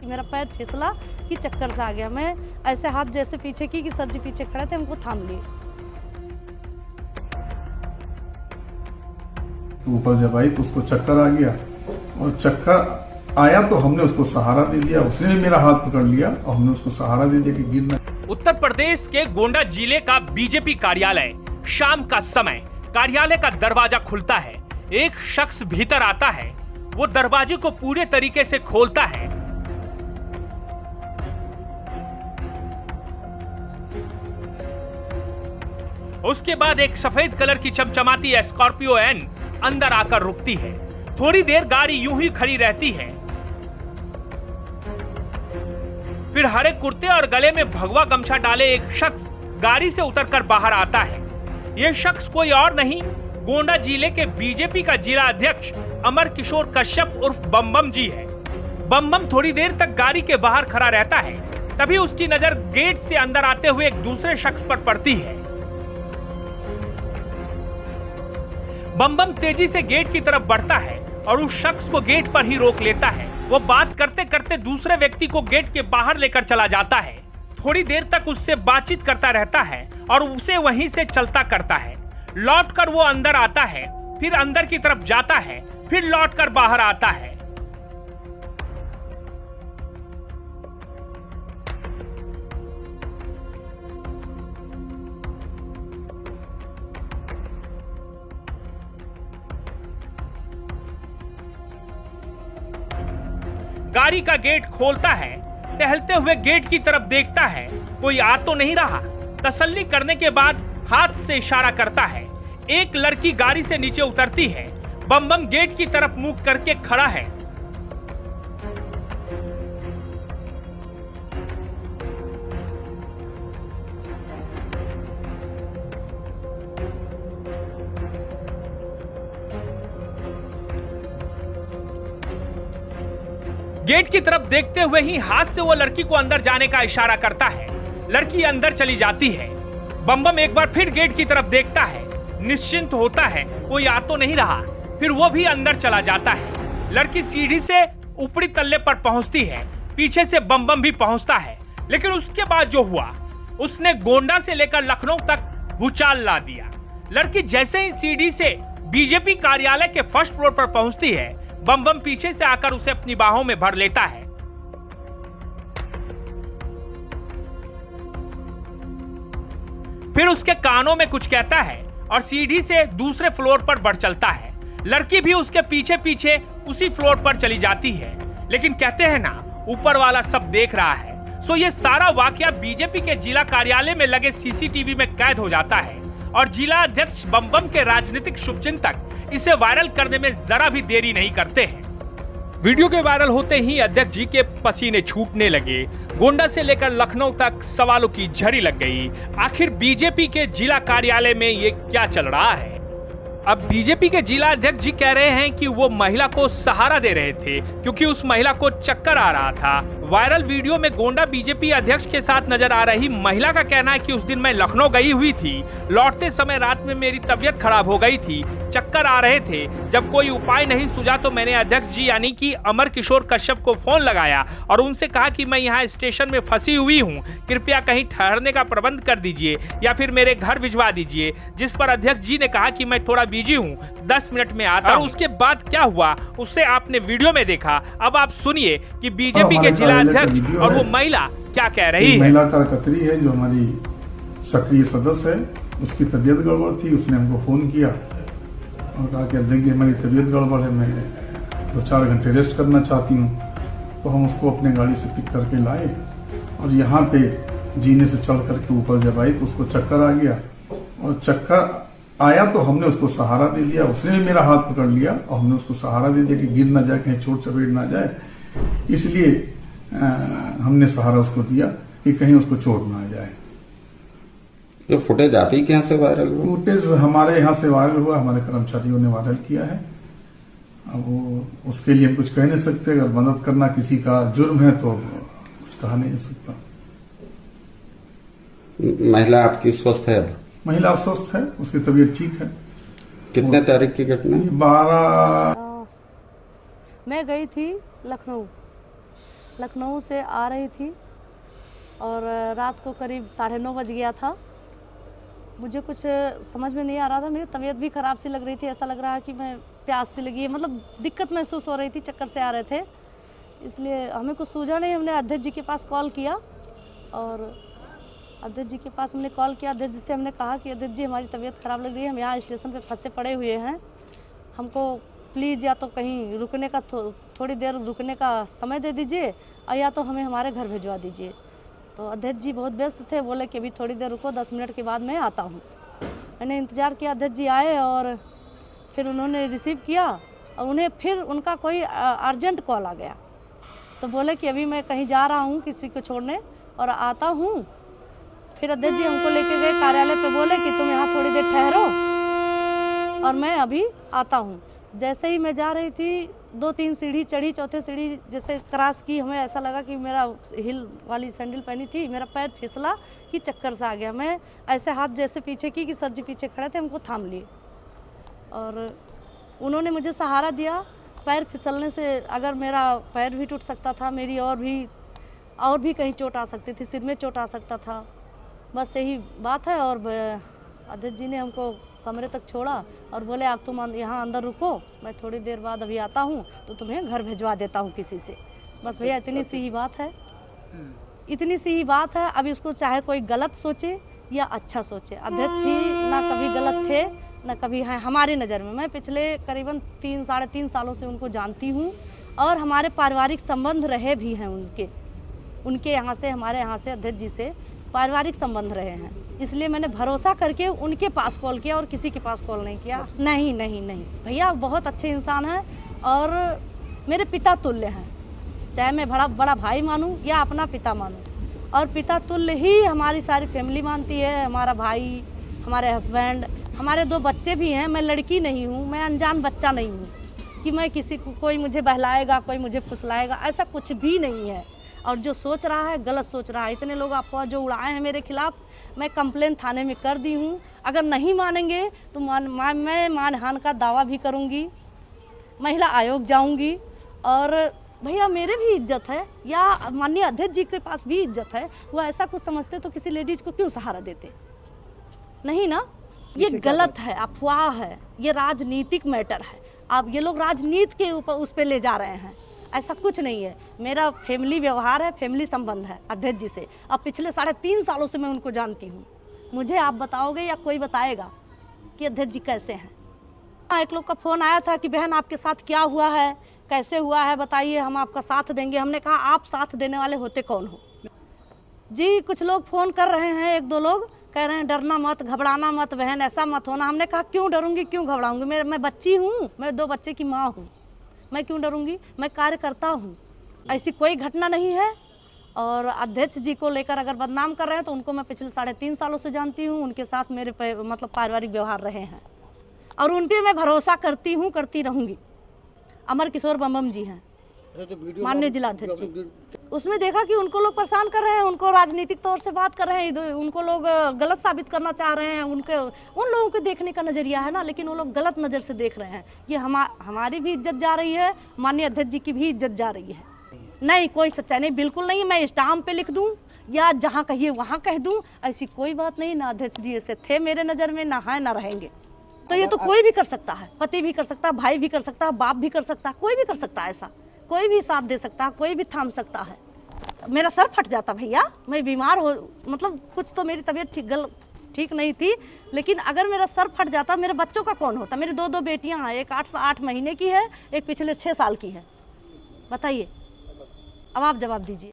मेरा पैर फिसला कि चक्कर से आ गया। मैं ऐसे हाथ जैसे पीछे की कि सर जी पीछे खड़े थे, हमको थाम लिए। ऊपर जब आई तो उसको चक्कर आ गया, और चक्कर आया तो हमने उसको सहारा दे दिया। उसने भी मेरा हाथ पकड़ लिया और हमने उसको सहारा दे दिया कि गिरना। उत्तर प्रदेश के गोंडा जिले का बीजेपी कार्यालय, शाम का समय, कार्यालय का दरवाजा खुलता है। एक शख्स भीतर आता है, वो दरवाजे को पूरे तरीके से खोलता है। उसके बाद एक सफेद कलर की चमचमाती स्कॉर्पियो एन अंदर आकर रुकती है। थोड़ी देर गाड़ी यूं ही खड़ी रहती है, फिर हरे कुर्ते और गले में भगवा गमछा डाले एक शख्स गाड़ी से उतरकर बाहर आता है। यह शख्स कोई और नहीं, गोंडा जिले के बीजेपी का जिला अध्यक्ष अमर किशोर कश्यप उर्फ बम जी है। बम थोड़ी देर तक गाड़ी के बाहर खड़ा रहता है, तभी उसकी नजर गेट से अंदर आते हुए एक दूसरे शख्स पर पड़ती है। बम तेजी से गेट की तरफ बढ़ता है और उस शख्स को गेट पर ही रोक लेता है। वो बात करते करते दूसरे व्यक्ति को गेट के बाहर लेकर चला जाता है। थोड़ी देर तक उससे बातचीत करता रहता है और उसे वहीं से चलता करता है। लौटकर वो अंदर आता है, फिर अंदर की तरफ जाता है, फिर लौटकर बाहर आता है। गाड़ी का गेट खोलता है, टहलते हुए गेट की तरफ देखता है, कोई आ तो नहीं रहा। तसल्ली करने के बाद हाथ से इशारा करता है। एक लड़की गाड़ी से नीचे उतरती है। बम गेट की तरफ मुंह करके खड़ा है। गेट की तरफ देखते हुए ही हाथ से वो लड़की को अंदर जाने का इशारा करता है। लड़की अंदर चली जाती है। बम एक बार फिर गेट की तरफ देखता है, निश्चिंत होता है, कोई आ तो नहीं रहा, फिर वो भी अंदर चला जाता है। लड़की सीढ़ी से ऊपरी तल्ले पर पहुंचती है, पीछे से बम भी पहुंचता है। लेकिन उसके बाद जो हुआ, उसने गोंडा से लेकर लखनऊ तक भूचाल ला दिया। लड़की जैसे ही सीढ़ी से बीजेपी कार्यालय के फर्स्ट फ्लोर पर पहुंचती है, बम पीछे से आकर उसे अपनी बाहों में भर लेता है। फिर उसके कानों में कुछ कहता है और सीढ़ी से दूसरे फ्लोर पर बढ़ चलता है। लड़की भी उसके पीछे पीछे उसी फ्लोर पर चली जाती है। लेकिन कहते हैं ना, ऊपर वाला सब देख रहा है। सो ये सारा वाकया बीजेपी के जिला कार्यालय में लगे सीसीटीवी में कैद हो जाता है और जिला अध्यक्ष बम के राजनीतिक शुभचिंतक इसे वायरल करने में जरा भी देरी नहीं करते हैं। वीडियो के वायरल होते ही अध्यक्ष जी के पसीने छूटने लगे। गोंडा से लेकर लखनऊ तक सवालों की झड़ी लग गई। आखिर बीजेपी के जिला कार्यालय में ये क्या चल रहा है? अब बीजेपी के जिला अध्यक्ष जी कह रहे हैं कि वो महिला को सहारा दे रहे थे क्योंकि उस महिला को चक्कर आ रहा था। वायरल वीडियो में गोंडा बीजेपी अध्यक्ष के साथ नजर आ रही महिला का कहना है कि उस दिन मैं लखनऊ गई हुई थी, लौटते समय रात में मेरी तबीयत खराब हो गई थी, चक्कर आ रहे थे। जब कोई उपाय नहीं सूझा तो मैंने अध्यक्ष जी यानी कि अमर किशोर कश्यप को फोन लगाया और उनसे कहा कि मैं यहाँ स्टेशन में फंसी हुई हूँ, कृपया कहीं ठहरने का प्रबंध कर दीजिए या फिर मेरे घर भिजवा दीजिए। जिस पर अध्यक्ष जी ने कहा कि मैं थोड़ा बिजी हूँ, 10 मिनट में आता हूँ। उसके बाद क्या हुआ उससे आपने वीडियो में देखा। अब आप सुनिए कि बीजेपी के जिला अध्यक्ष और वो महिला क्या कह रही है। महिला कार्यकर्त्री है जो हमारी सक्रिय सदस्य है, उसकी तबीयत गड़बड़ थी। उसने हमको फोन किया और कहा कि अध्यक्ष जी हमारी तबीयत गड़बड़ है, मैं 2-4 घंटे रेस्ट करना चाहती हूँ। तो हम उसको अपने गाड़ी से पिक करके लाए और यहाँ पे जीने से चढ़ करके ऊपर जब आई तो उसको चक्कर आ गया, और चक्कर आया तो हमने उसको सहारा दे दिया। उसने भी मेरा हाथ पकड़ लिया और हमने उसको सहारा दे दिया कि गिर ना जाए, कहीं चोट चपेट ना जाए। इसलिए हमने सहारा उसको दिया कि कहीं उसको चोट ना जाए। ये फुटेज आप ही के यहाँ से वायरल हुआ? फुटेज हमारे यहाँ से वायरल हुआ, हमारे कर्मचारियों ने वायरल किया है। अब वो उसके लिए हम कुछ कह नहीं सकते। अगर मदद करना किसी का जुर्म है तो कुछ कहा नहीं जा सकता। महिला आपकी स्वस्थ है? अब महिला स्वस्थ है, उसकी तबीयत ठीक है। कितने तारीख की घटना? 12। मैं गई थी लखनऊ लखनऊ से आ रही थी और रात को करीब 9:30 बज गया था। मुझे कुछ समझ में नहीं आ रहा था, मेरी तबीयत भी ख़राब सी लग रही थी, ऐसा लग रहा है कि मैं प्यास सी लगी है, मतलब दिक्कत महसूस हो रही थी, चक्कर से आ रहे थे, इसलिए हमें कुछ सूझा नहीं। हमने अध्यक्ष जी के पास कॉल किया और अध्यक्ष जी के पास हमने कॉल किया। अध्यक्ष जी से हमने कहा कि अध्यक्ष जी हमारी तबीयत ख़राब लग रही है, हम यहाँ स्टेशन पे फंसे पड़े हुए हैं, हमको प्लीज़ या तो कहीं रुकने का थोड़ी देर रुकने का समय दे दीजिए और या तो हमें हमारे घर भिजवा दीजिए। तो अध्यक्ष जी बहुत व्यस्त थे, बोले कि अभी थोड़ी देर रुको, 10 मिनट के बाद मैं आता हूँ। मैंने इंतज़ार किया, अध्यक्ष जी आए और फिर उन्होंने रिसीव किया और उन्हें फिर उनका कोई अर्जेंट कॉल आ गया, तो बोले कि अभी मैं कहीं जा रहा हूँ किसी को छोड़ने और आता हूँ। फिर अध्यक्ष जी हमको लेके गए कार्यालय पे, बोले कि तुम यहाँ थोड़ी देर ठहरो और मैं अभी आता हूँ। जैसे ही मैं जा रही थी 2-3 सीढ़ी चढ़ी, चौथे सीढ़ी जैसे क्रॉस की, हमें ऐसा लगा कि मेरा हिल वाली सैंडल पहनी थी, मेरा पैर फिसला कि चक्कर सा आ गया। मैं ऐसे हाथ जैसे पीछे की कि सर जी पीछे खड़े थे, हमको थाम लिए और उन्होंने मुझे सहारा दिया। पैर फिसलने से अगर मेरा पैर भी टूट सकता था, मेरी और भी कहीं चोट आ सकती थी, सिर में चोट आ सकता था, बस यही बात है। और अध्यक्ष जी ने हमको कमरे तक छोड़ा और बोले आप तुम यहाँ अंदर रुको, मैं थोड़ी देर बाद अभी आता हूँ तो तुम्हें घर भिजवा देता हूँ किसी से। बस भैया इतनी सी ही बात है, इतनी सी ही बात है। अब इसको चाहे कोई गलत सोचे या अच्छा सोचे, अध्यक्ष जी ना कभी गलत थे ना कभी हैं हमारी नज़र में। मैं पिछले करीबन 3-3.5 सालों से उनको जानती हूँ और हमारे पारिवारिक संबंध रहे भी हैं उनके यहाँ से, हमारे यहाँ से अध्यक्ष जी से पारिवारिक संबंध रहे हैं, इसलिए मैंने भरोसा करके उनके पास कॉल किया और किसी के पास कॉल नहीं किया। नहीं नहीं नहीं भैया बहुत अच्छे इंसान हैं और मेरे पिता तुल्य हैं, चाहे मैं बड़ा भाई मानूं या अपना पिता मानूं, और पिता तुल्य ही हमारी सारी फैमिली मानती है। हमारा भाई, हमारे हस्बैंड, हमारे 2 बच्चे भी हैं। मैं लड़की नहीं हूँ, मैं अनजान बच्चा नहीं हूँ कि मैं किसी को कोई मुझे बहलाएगा, कोई मुझे फुसलाएगा, ऐसा कुछ भी नहीं है। और जो सोच रहा है गलत सोच रहा है। इतने लोग अफवाह जो उड़ाए हैं मेरे खिलाफ, मैं कंप्लेन थाने में कर दी हूँ। अगर नहीं मानेंगे तो मैं मानहानि का दावा भी करूँगी, महिला आयोग जाऊँगी। और भैया मेरे भी इज्जत है या माननीय अध्यक्ष जी के पास भी इज्जत है, वो ऐसा कुछ समझते तो किसी लेडीज को क्यों सहारा देते? नहीं ना, ये गलत है, अफवाह है, ये राजनीतिक मैटर है। अब ये लोग राजनीति के ऊपर उस पर ले जा रहे हैं, ऐसा कुछ नहीं है। मेरा फैमिली व्यवहार है, फैमिली संबंध है अध्यक्ष जी से। अब पिछले 3.5 सालों से मैं उनको जानती हूँ। मुझे आप बताओगे या कोई बताएगा कि अध्यक्ष जी कैसे हैं? एक लोग का फ़ोन आया था कि बहन आपके साथ क्या हुआ है, कैसे हुआ है बताइए, हम आपका साथ देंगे। हमने कहा आप साथ देने वाले होते कौन हो जी? कुछ लोग फ़ोन कर रहे हैं, 1-2 लोग कह रहे हैं डरना मत, घबराना मत बहन, ऐसा मत होना। हमने कहा क्यों डरूंगी, क्यों घबराऊंगी? मैं बच्ची हूँ, मैं 2 बच्चे की माँ हूँ, मैं क्यों डरूंगी? मैं कार्य करता हूँ, ऐसी कोई घटना नहीं है। और अध्यक्ष जी को लेकर अगर बदनाम कर रहे हैं तो उनको मैं पिछले 3.5 सालों से जानती हूँ, उनके साथ मेरे मतलब पारिवारिक व्यवहार रहे हैं और उन पर मैं भरोसा करती हूँ, करती रहूँगी। अमर किशोर बम जी हैं माननीय जिलाध्यक्ष जी, उसमें देखा कि उनको लोग परेशान कर रहे हैं, उनको राजनीतिक तौर से बात कर रहे हैं, उनको लोग गलत साबित करना चाह रहे हैं। उन लोगों के देखने का नज़रिया है ना, लेकिन वो लोग गलत नज़र से देख रहे हैं। ये हमारी भी इज्जत जा रही है, माननीय अध्यक्ष जी की भी इज्जत जा रही है। नहीं, कोई सच्चाई नहीं, बिल्कुल नहीं। मैं स्टाम्प पे लिख दूँ या जहाँ कहिए वहाँ कह दूँ, ऐसी कोई बात नहीं। ना अध्यक्ष जी ऐसे थे मेरे नज़र में, ना है ना रहेंगे। तो ये तो कोई भी कर सकता है, पति भी कर सकता है, भाई भी कर सकता है, बाप भी कर सकता है, कोई भी कर सकता है। ऐसा कोई भी साथ दे सकता है, कोई भी थाम सकता है। मेरा सर फट जाता भैया, मैं बीमार हो, मतलब कुछ तो मेरी तबीयत ठीक नहीं थी, लेकिन अगर मेरा सर फट जाता मेरे बच्चों का कौन होता? मेरी 2 बेटियां हैं, एक 8 महीने की है, एक पिछले 6 साल की है। बताइए, अब आप जवाब दीजिए।